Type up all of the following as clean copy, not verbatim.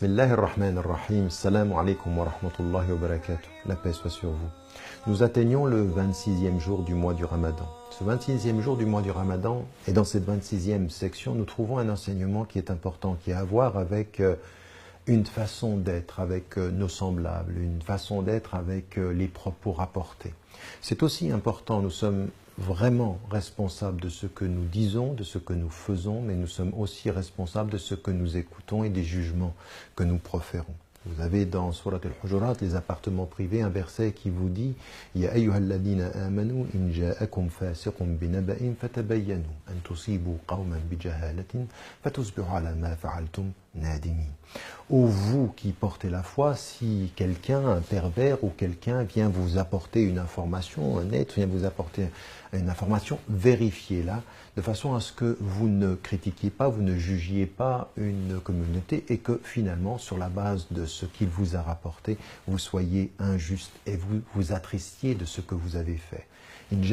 Bismillahirrahmanirrahim. Assalamu alaikum wa rahmatullahi wa barakatuh. La paix soit sur vous. Nous atteignons le 26e jour du mois du Ramadan. Ce 26e jour du mois du Ramadan, et dans cette 26e section, nous trouvons un enseignement qui est important, qui a à voir avec une façon d'être avec nos semblables, une façon d'être avec les propos rapportés. C'est aussi important, nous sommes vraiment responsables de ce que nous disons, de ce que nous faisons, mais nous sommes aussi responsables de ce que nous écoutons et des jugements que nous proférons. Vous avez dans Surat al-Hujurat, les appartements privés, un verset qui vous dit « Ya ayyuhalladhina amanu in ja'akum fasiqun binaba'in fatabayyanu an tusibu qawman bijahalatin fatusbihu ala ma fa'altum nadimin » Ô vous qui portez la foi, si quelqu'un, un pervers ou quelqu'un vient vous apporter une information, un être vient vous apporter une information, vérifiez-la de façon à ce que vous ne critiquiez pas, vous ne jugiez pas une communauté et que finalement, sur la base de ce qu'il vous a rapporté, vous soyez injuste et vous vous attristiez de ce que vous avez fait. Une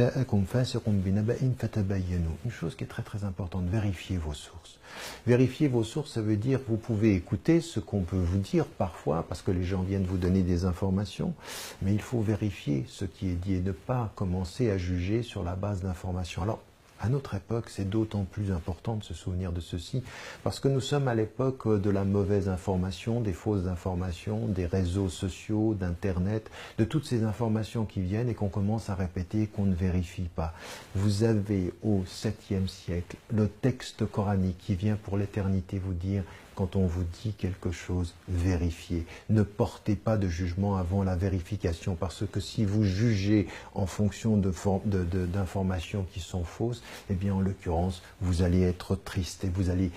chose qui est très très importante, vérifiez vos sources. Vérifier vos sources, ça veut dire vous pouvez écouter ce qu'on peut vous dire parfois, parce que les gens viennent vous donner des informations, mais il faut vérifier ce qui est dit et ne pas commencer à juger sur la base d'informations. Alors, à notre époque, c'est d'autant plus important de se souvenir de ceci, parce que nous sommes à l'époque de la mauvaise information, des fausses informations, des réseaux sociaux, d'Internet, de toutes ces informations qui viennent et qu'on commence à répéter, qu'on ne vérifie pas. Vous avez au 7e siècle le texte coranique qui vient pour l'éternité vous dire quand on vous dit quelque chose, vérifiez. Ne portez pas de jugement avant la vérification, parce que si vous jugez en fonction d'informations qui sont fausses, eh bien en l'occurrence, vous allez être triste et vous allez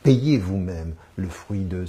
payer vous-même le fruit de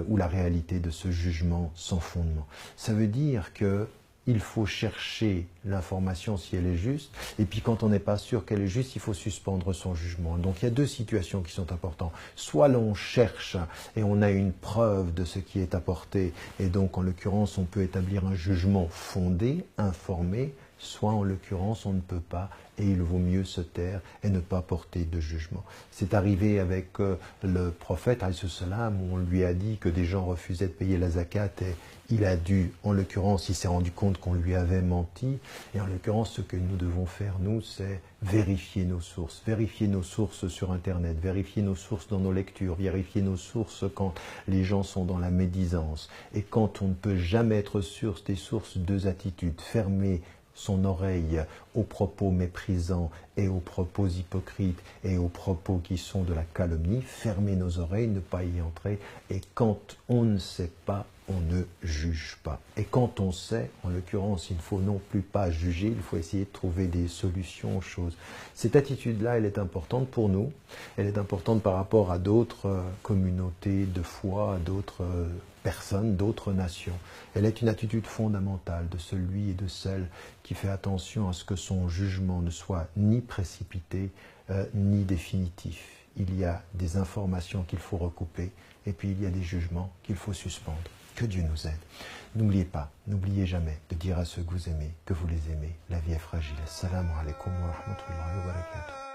ou la réalité de ce jugement sans fondement. Ça veut dire que il faut chercher l'information si elle est juste, et puis quand on n'est pas sûr qu'elle est juste, il faut suspendre son jugement. Donc il y a deux situations qui sont importantes. Soit l'on cherche et on a une preuve de ce qui est apporté, et donc en l'occurrence on peut établir un jugement fondé, informé, soit en l'occurrence on ne peut pas, et il vaut mieux se taire et ne pas porter de jugement. C'est arrivé avec le prophète, où on lui a dit que des gens refusaient de payer la zakat, et il a dû, en l'occurrence, il s'est rendu compte qu'on lui avait menti, et en l'occurrence, ce que nous devons faire, nous, c'est vérifier nos sources sur Internet, vérifier nos sources dans nos lectures, vérifier nos sources quand les gens sont dans la médisance, et quand on ne peut jamais être sûr des sources, deux attitudes, fermer son oreille aux propos méprisants et aux propos hypocrites et aux propos qui sont de la calomnie, fermer nos oreilles, ne pas y entrer, et quand on ne sait pas, on ne juge pas. Et quand on sait, en l'occurrence, il ne faut non plus pas juger, il faut essayer de trouver des solutions aux choses. Cette attitude-là, elle est importante pour nous, elle est importante par rapport à d'autres communautés de foi, à d'autres personnes, d'autres nations. Elle est une attitude fondamentale de celui et de celle qui fait attention à ce que son jugement ne soit ni précipité, ni définitif. Il y a des informations qu'il faut recouper, et puis il y a des jugements qu'il faut suspendre. Que Dieu nous aide. N'oubliez pas, n'oubliez jamais de dire à ceux que vous aimez, que vous les aimez. La vie est fragile. Assalamu alaikum wa rahmatullahi wa barakatuh.